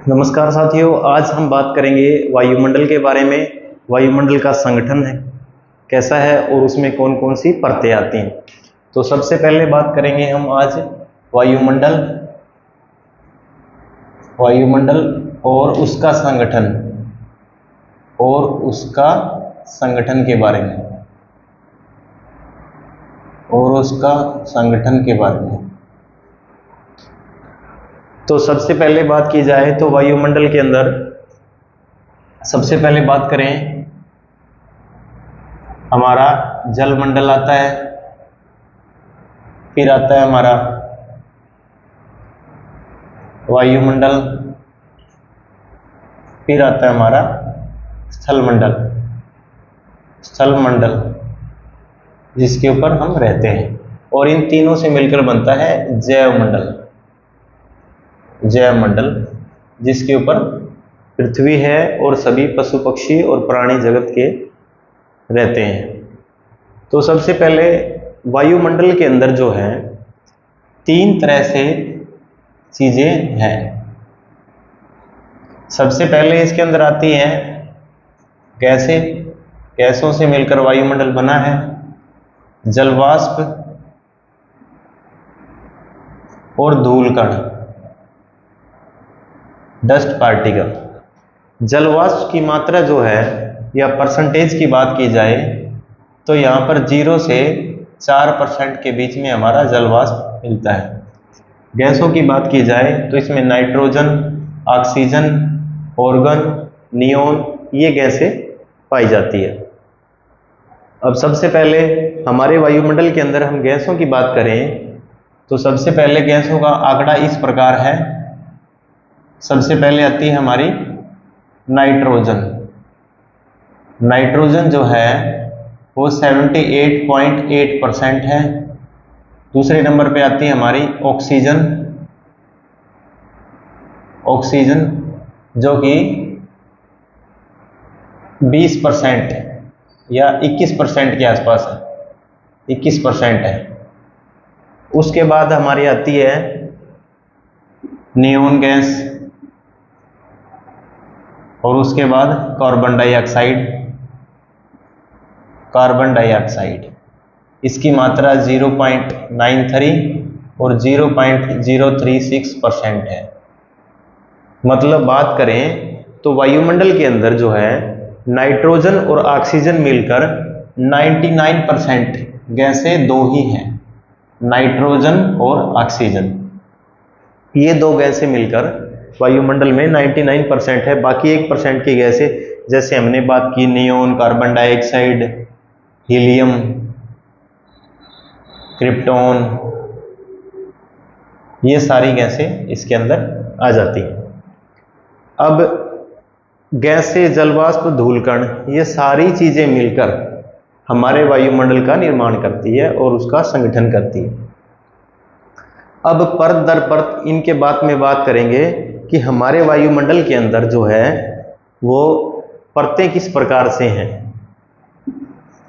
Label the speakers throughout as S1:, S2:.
S1: नमस्कार साथियों, आज हम बात करेंगे वायुमंडल के बारे में। वायुमंडल का संगठन है कैसा है और उसमें कौन कौन सी परतें आती हैं। तो सबसे पहले बात करेंगे हम आज वायुमंडल और उसका संगठन के बारे में। तो सबसे पहले बात की जाए तो वायुमंडल के अंदर सबसे पहले बात करें, हमारा जलमंडल आता है, फिर आता है हमारा वायुमंडल, फिर आता है हमारा स्थलमंडल जिसके ऊपर हम रहते हैं, और इन तीनों से मिलकर बनता है जैवमंडल जिसके ऊपर पृथ्वी है और सभी पशु पक्षी और प्राणी जगत के रहते हैं। तो सबसे पहले वायुमंडल के अंदर जो है तीन तरह से चीजें हैं। सबसे पहले इसके अंदर आती हैं गैसों से मिलकर वायुमंडल बना है। जलवाष्प और धूलकण, डस्ट पार्टिकल। जलवाष्प की मात्रा जो है या परसेंटेज की बात की जाए तो यहाँ पर 0 से 4% के बीच में हमारा जलवाष्प मिलता है। गैसों की बात की जाए तो इसमें नाइट्रोजन, ऑक्सीजन, ऑर्गन, नियोन ये गैसें पाई जाती है। अब सबसे पहले हमारे वायुमंडल के अंदर हम गैसों की बात करें तो सबसे पहले गैसों का आंकड़ा इस प्रकार है। सबसे पहले आती है हमारी नाइट्रोजन जो है वो 78.8% है। दूसरे नंबर पे आती है हमारी ऑक्सीजन जो कि 20% या 21% के आसपास है, 21% है। उसके बाद हमारी आती है नियोन गैस, और उसके बाद कार्बन डाइऑक्साइड। इसकी मात्रा 0.93 और 0.036% है। मतलब बात करें तो वायुमंडल के अंदर जो है नाइट्रोजन और ऑक्सीजन मिलकर 99% गैसें दो ही हैं, नाइट्रोजन और ऑक्सीजन। ये दो गैसें मिलकर वायुमंडल में 99% है। बाकी 1% की गैसें जैसे हमने बात की neon, carbon dioxide, helium, krypton, ये सारी गैसें इसके अंदर आ जाती हैं। अब गैसें, जलवाष्प, धूलकण ये सारी चीजें मिलकर हमारे वायुमंडल का निर्माण करती है और उसका संगठन करती है। अब परत दर परत इनके बात में बात करेंगे कि हमारे वायुमंडल के अंदर जो है वो परतें किस प्रकार से हैं।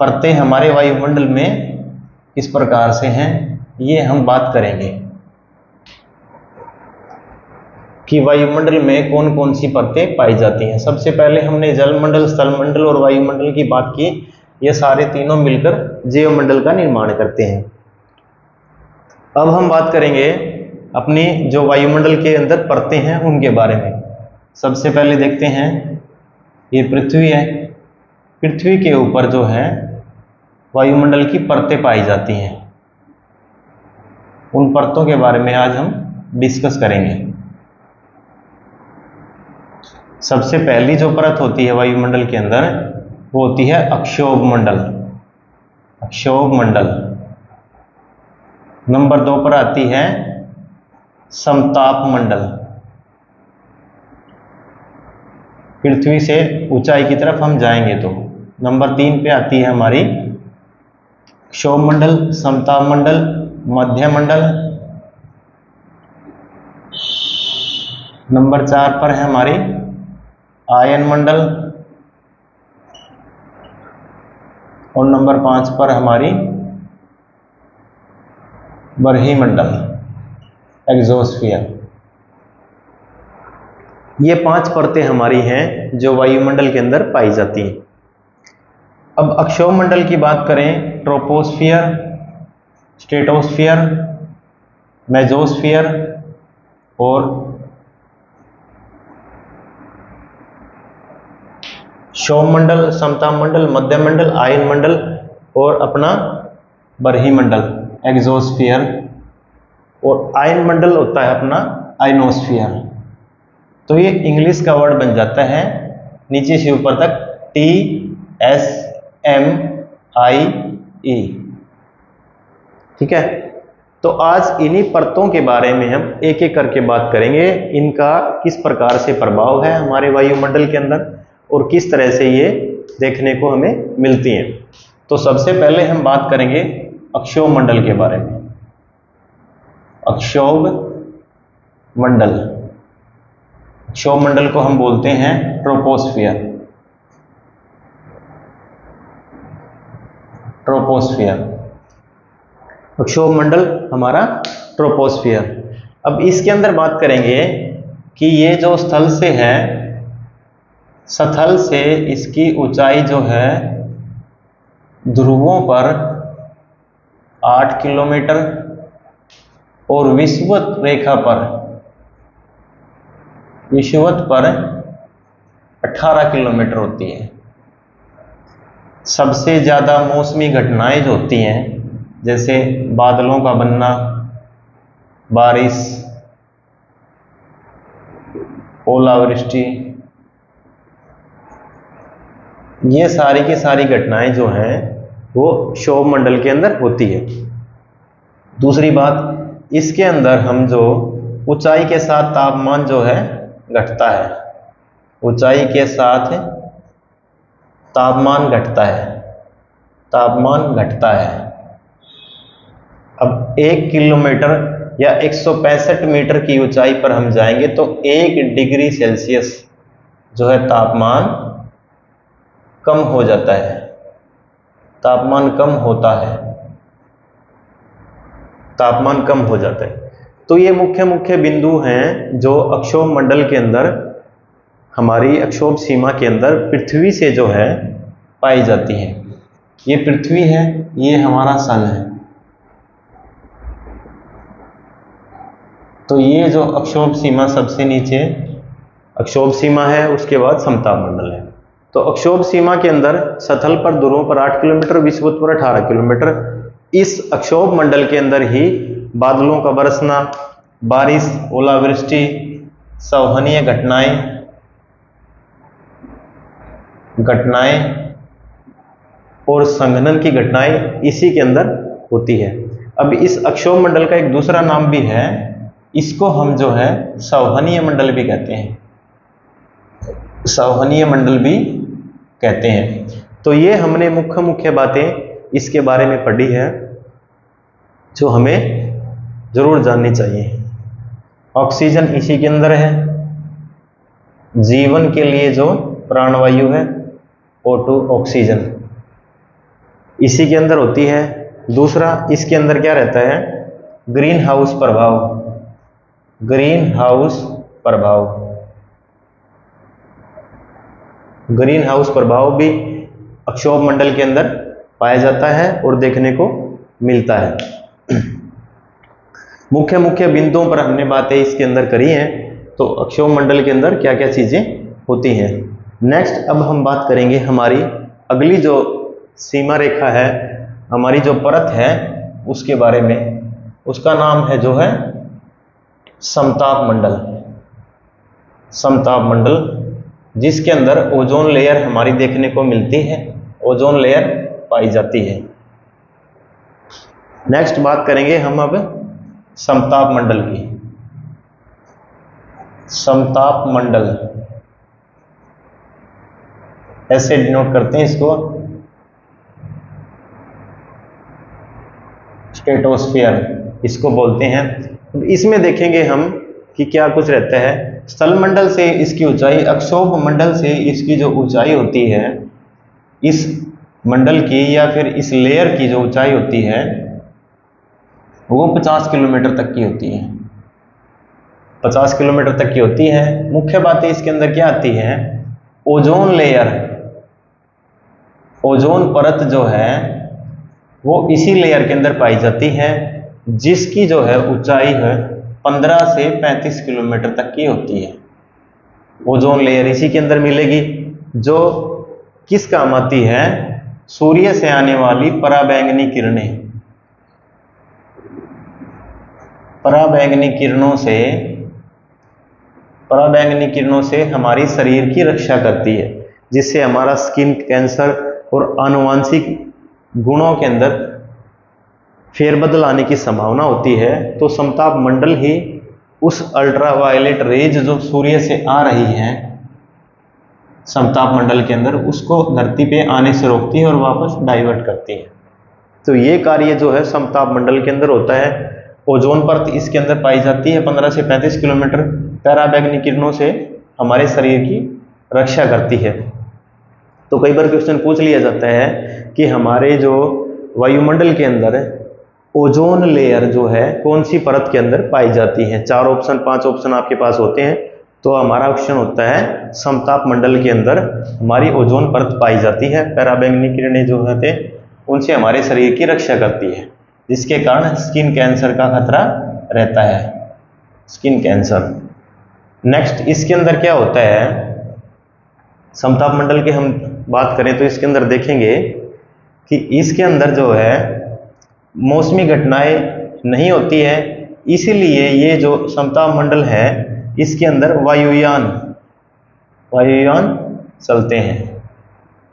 S1: परतें हमारे वायुमंडल में किस प्रकार से हैं ये हम बात करेंगे कि वायुमंडल में कौन कौन सी परतें पाई जाती हैं। सबसे पहले हमने जलमंडल, स्थलमंडल और वायुमंडल की बात की। ये सारे तीनों मिलकर जैवमंडल का निर्माण करते हैं। अब हम बात करेंगे अपनी जो वायुमंडल के अंदर परतें हैं उनके बारे में। सबसे पहले देखते हैं, ये पृथ्वी है। पृथ्वी के ऊपर जो है वायुमंडल की परतें पाई जाती हैं। उन परतों के बारे में आज हम डिस्कस करेंगे। सबसे पहली जो परत होती है वायुमंडल के अंदर वो होती है अक्षोभ मंडल। नंबर 2 पर आती है समताप मंडल। पृथ्वी से ऊंचाई की तरफ हम जाएंगे तो नंबर 3 पे आती है हमारी क्षोभ मंडल, समताप मंडल, मध्य मंडल। नंबर 4 पर है हमारी आयन मंडल, और नंबर 5 पर हमारी बरही मंडल, एग्जोस्फियर। ये 5 परतें हमारी हैं जो वायुमंडल के अंदर पाई जाती हैं। अब अक्षोमंडल की बात करें, ट्रोपोस्फियर, स्ट्रेटोस्फियर, मेसोस्फियर और सौमंडल, समतापमंडल, मध्यमंडल, आयनमंडल और अपना बरहीमंडल एक्सोस्फियर, और आयनमंडल होता है अपना आयनोस्फियर। तो ये इंग्लिश का वर्ड बन जाता है नीचे से ऊपर तक TSMIE। ठीक है, तो आज इन्हीं परतों के बारे में हम एक एक करके बात करेंगे, इनका किस प्रकार से प्रभाव है हमारे वायुमंडल के अंदर और किस तरह से ये देखने को हमें मिलती हैं। तो सबसे पहले हम बात करेंगे अक्षोमंडल के बारे में। अक्षोमंडल, अक्षोमंडल को हम बोलते हैं ट्रोपोस्फियर। ट्रोपोस्फियर, अक्षोमंडल हमारा ट्रोपोस्फियर। अब इसके अंदर बात करेंगे कि ये जो स्थल से है, स्थल से इसकी ऊंचाई जो है ध्रुवों पर 8 किलोमीटर और विषुवत रेखा पर, विषुवत पर 18 किलोमीटर होती है। सबसे ज़्यादा मौसमी घटनाएं जो होती हैं, जैसे बादलों का बनना, बारिश, ओलावृष्टि, ये सारी की सारी घटनाएं जो हैं वो क्षोभमंडल के अंदर होती है। दूसरी बात, इसके अंदर हम जो ऊंचाई के साथ तापमान जो है घटता है, ऊंचाई के साथ तापमान घटता है, तापमान घटता है। अब 1 किलोमीटर या 165 मीटर की ऊंचाई पर हम जाएंगे तो 1 डिग्री सेल्सियस जो है तापमान कम हो जाता है, तापमान कम होता है, तापमान कम हो जाता है। तो ये मुख्य मुख्य बिंदु हैं जो अक्षोभ मंडल के अंदर, हमारी अक्षोभ सीमा के अंदर पृथ्वी से जो है पाई जाती हैं। ये पृथ्वी है, ये हमारा सन है। तो ये जो अक्षोभ सीमा सबसे नीचे अक्षोभ सीमा है, उसके बाद समताप मंडल है। तो अक्षोभ सीमा के अंदर सतल पर ध्रुवों पर 8 किलोमीटर, विषुवत पर 18 किलोमीटर। इस अक्षोभ मंडल के अंदर ही बादलों का बरसना, बारिश, ओलावृष्टि, संवहनीय घटनाएं और संघनन की घटनाएं इसी के अंदर होती है। अब इस अक्षोभ मंडल का एक दूसरा नाम भी है, इसको हम जो है संवहनीय मंडल भी कहते हैं, संवहनीय मंडल भी कहते हैं। तो ये हमने मुख्य मुख्य बातें इसके बारे में पढ़ी है जो हमें जरूर जाननी चाहिए। ऑक्सीजन इसी के अंदर है, जीवन के लिए जो प्राणवायु है O2 ऑक्सीजन इसी के अंदर होती है। दूसरा, इसके अंदर क्या रहता है, ग्रीन हाउस प्रभाव, ग्रीन हाउस प्रभाव, ग्रीन हाउस प्रभाव भी अक्षोभ मंडल के अंदर पाया जाता है और देखने को मिलता है। मुख्य मुख्य बिंदुओं पर हमने बातें इसके अंदर करी हैं। तो अक्षोभ मंडल के अंदर क्या क्या चीजें होती हैं। नेक्स्ट अब हम बात करेंगे हमारी अगली जो सीमा रेखा है, हमारी जो परत है उसके बारे में। उसका नाम है जो है समताप मंडल, समताप मंडल, जिसके अंदर ओजोन लेयर हमारी देखने को मिलती है, ओजोन लेयर पाई जाती है। नेक्स्ट बात करेंगे हम अब समताप मंडल की। समताप मंडल ऐसे डिनोट करते हैं इसको, स्ट्रेटोस्फियर इसको बोलते हैं। इसमें देखेंगे हम कि क्या कुछ रहता है। स्थल मंडल से इसकी ऊंचाई, अक्षोभ मंडल से इसकी जो ऊंचाई होती है, इस मंडल की या फिर इस लेयर की जो ऊंचाई होती है वो 50 किलोमीटर तक की होती है। 50 किलोमीटर तक की होती है। मुख्य बातें इसके अंदर क्या आती है, ओजोन लेयर, ओजोन परत जो है वो इसी लेयर के अंदर पाई जाती है, जिसकी जो है ऊंचाई है 15 से 35 किलोमीटर तक की होती है। ओजोन लेयर इसी के अंदर मिलेगी, जो किस काम आती है, सूर्य से आने वाली पराबैंगनी किरणें, पराबैंगनी किरणों से हमारी शरीर की रक्षा करती है, जिससे हमारा स्किन कैंसर और आनुवांशिक गुणों के अंदर फेरबदल आने की संभावना होती है। तो समताप मंडल ही उस अल्ट्रावायलेट रेज जो सूर्य से आ रही है समताप मंडल के अंदर, उसको धरती पे आने से रोकती है और वापस डाइवर्ट करती है। तो ये कार्य जो है समताप मंडल के अंदर होता है। ओजोन परत इसके अंदर पाई जाती है 15 से 35 किलोमीटर, पराबैंगनी किरणों से हमारे शरीर की रक्षा करती है। तो कई बार क्वेश्चन पूछ लिया जाता है कि हमारे जो वायुमंडल के अंदर ओजोन लेयर जो है कौन सी परत के अंदर पाई जाती है। 4 ऑप्शन 5 ऑप्शन आपके पास होते हैं, तो हमारा ऑप्शन होता है समताप मंडल के अंदर हमारी ओजोन परत पाई जाती है। पराबैंगनी किरणें जो होते हैं उनसे हमारे शरीर की रक्षा करती है, जिसके कारण स्किन कैंसर का खतरा रहता है, स्किन कैंसर। नेक्स्ट इसके अंदर क्या होता है, समताप मंडल की हम बात करें तो इसके अंदर देखेंगे कि इसके अंदर जो है मौसमी घटनाएं नहीं होती है, इसीलिए ये जो समताप मंडल है इसके अंदर वायुयान चलते हैं।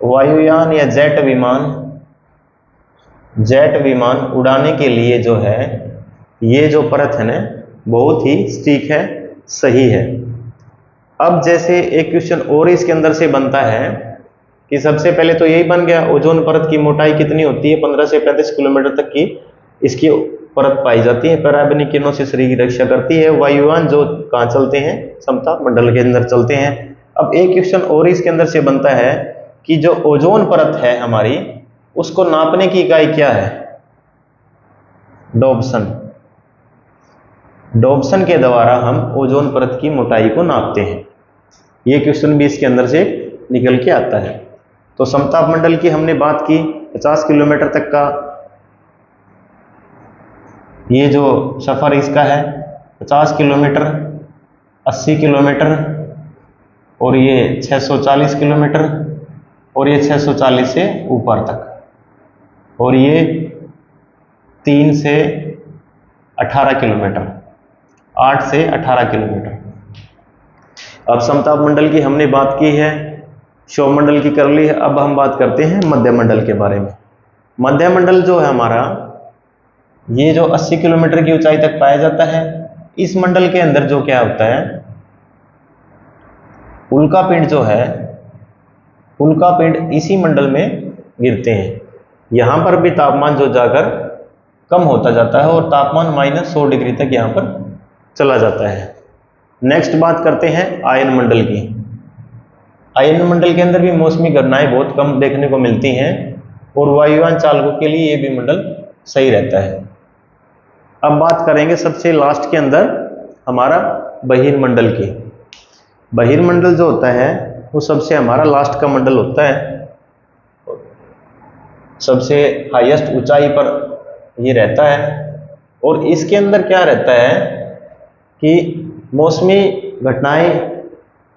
S1: वायुयान या जेट विमान उड़ाने के लिए जो है ये जो परत है ना बहुत ही सटीक है, सही है। अब जैसे एक क्वेश्चन और इसके अंदर से बनता है कि सबसे पहले तो यही बन गया, ओजोन परत की मोटाई कितनी होती है, 15 से 35 किलोमीटर तक की इसकी परत पाई जाती है, पराबैंगनी किरणों से शरीर की रक्षा करती है। वायुयान जो कहाँ चलते हैं, समताप मंडल के अंदर चलते हैं। अब एक क्वेश्चन और इसके अंदर से बनता है कि जो ओजोन परत है हमारी, उसको नापने की इकाई क्या है, डॉप्सन के द्वारा हम ओजोन परत की मोटाई को नापते हैं। ये क्वेश्चन भी इसके अंदर से निकल के आता है। तो समताप मंडल की हमने बात की, 50 किलोमीटर तक का ये जो सफर इसका है, 50 किलोमीटर, 80 किलोमीटर और ये 640 किलोमीटर और ये 640 से ऊपर तक, और ये 3 से 18 किलोमीटर, 8 से 18 किलोमीटर। अब समताप मंडल की हमने बात की है, क्षोभ मंडल की कर ली है। अब हम बात करते हैं मध्य मंडल के बारे में। मध्य मंडल जो है हमारा, ये जो 80 किलोमीटर की ऊंचाई तक पाया जाता है। इस मंडल के अंदर जो क्या होता है, उल्कापिंड जो है, उल्कापिंड इसी मंडल में गिरते हैं। यहां पर भी तापमान जो जाकर कम होता जाता है और तापमान -100 डिग्री तक यहां पर चला जाता है। नेक्स्ट बात करते हैं आयन मंडल की। आयन मंडल के अंदर भी मौसमी घटनाएं बहुत कम देखने को मिलती हैं और वायुयान चालकों के लिए ये भी मंडल सही रहता है। अब बात करेंगे सबसे लास्ट के अंदर हमारा बहिर्मंडल की। बहिर्मंडल जो होता है वो सबसे हमारा लास्ट का मंडल होता है, सबसे हाईएस्ट ऊंचाई पर ये रहता है। और इसके अंदर क्या रहता है कि मौसमी घटनाएं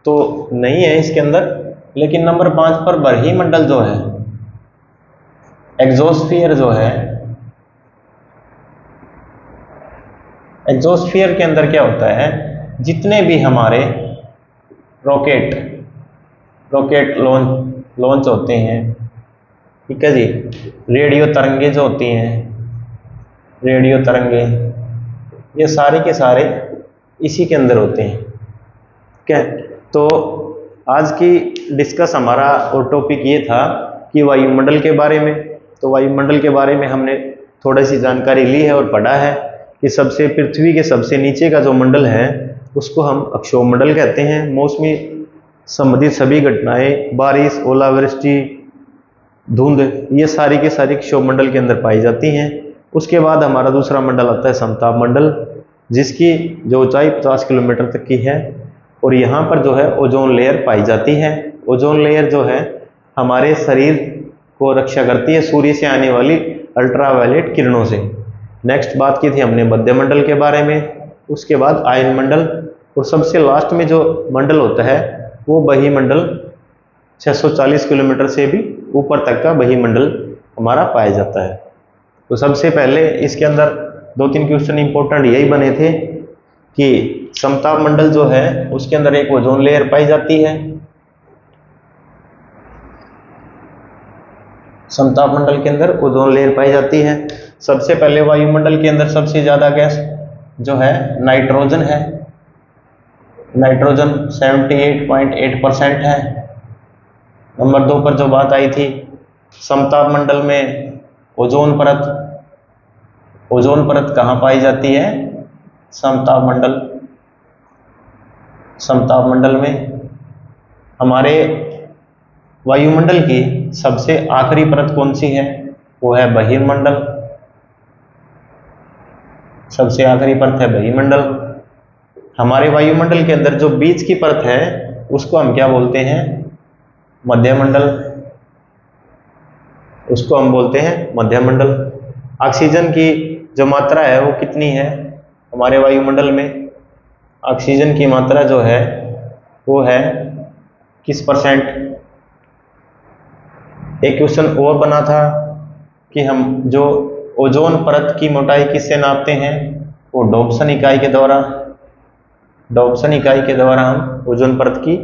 S1: तो नहीं है इसके अंदर, लेकिन नंबर 5 पर बहिर्मंडल जो है, एग्जोस्फीयर जो है, एग्जोस्फीयर के अंदर क्या होता है, जितने भी हमारे रॉकेट लॉन्च होते हैं, ठीक है जी, रेडियो तरंगे जो होती हैं, रेडियो तरंगे, ये सारे के सारे इसी के अंदर होते हैं। ठीक है, तो आज की डिस्कस हमारा और टॉपिक ये था कि वायुमंडल के बारे में। तो वायुमंडल के बारे में हमने थोड़ी सी जानकारी ली है और पढ़ा है कि सबसे पृथ्वी के सबसे नीचे का जो मंडल है उसको हम अक्षोभ मंडल कहते हैं। मौसमी संबंधित सभी घटनाएं, बारिश, ओलावृष्टि, धुंध, ये सारी के सारी क्षोभ मंडल के अंदर पाई जाती हैं। उसके बाद हमारा दूसरा मंडल आता है समताप मंडल। जिसकी जो ऊंचाई 50 किलोमीटर तक की है। और यहाँ पर जो है ओजोन लेयर पाई जाती है। ओजोन लेयर जो है हमारे शरीर को रक्षा करती है सूर्य से आने वाली अल्ट्रावायलेट किरणों से। नेक्स्ट बात की थी हमने मध्यमंडल के बारे में, उसके बाद आयनमंडल, और सबसे लास्ट में जो मंडल होता है वो बहिमंडल, 640 किलोमीटर से भी ऊपर तक का बहिमंडल हमारा पाया जाता है। तो सबसे पहले इसके अंदर 2-3 क्वेश्चन इंपॉर्टेंट यही बने थे कि समताप मंडल जो है उसके अंदर एक ओजोन लेयर पाई जाती है। समताप मंडल के अंदर ओजोन लेयर पाई जाती है। सबसे पहले वायुमंडल के अंदर सबसे ज्यादा गैस जो है नाइट्रोजन है। नाइट्रोजन 78.8% है। नंबर 2 पर जो बात आई थी समताप मंडल में ओजोन परत, ओजोन परत कहाँ पाई जाती है? समताप मंडल। समताप मंडल में हमारे वायुमंडल की सबसे आखिरी परत कौन सी है? वो है बहिर्मंडल। सबसे आखिरी परत है बहिर्मंडल। हमारे वायुमंडल के अंदर जो बीच की परत है उसको हम क्या बोलते हैं? मध्यमंडल। उसको हम बोलते हैं मध्यमंडल। ऑक्सीजन की जो मात्रा है वो कितनी है हमारे वायुमंडल में? ऑक्सीजन की मात्रा जो है वो है किस परसेंट? एक क्वेश्चन और बना था कि हम जो ओजोन परत की मोटाई किससे नापते हैं? वो डॉप्सन इकाई के द्वारा। डॉप्सन इकाई के द्वारा हम ओजोन परत की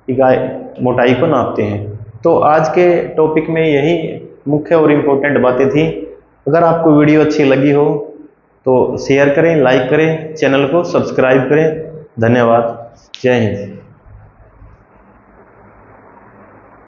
S1: इकाई मोटाई को नापते हैं। तो आज के टॉपिक में यही मुख्य और इम्पोर्टेंट बातें थी। अगर आपको वीडियो अच्छी लगी हो तो शेयर करें, लाइक करें, चैनल को सब्सक्राइब करें। धन्यवाद। जय हिंद।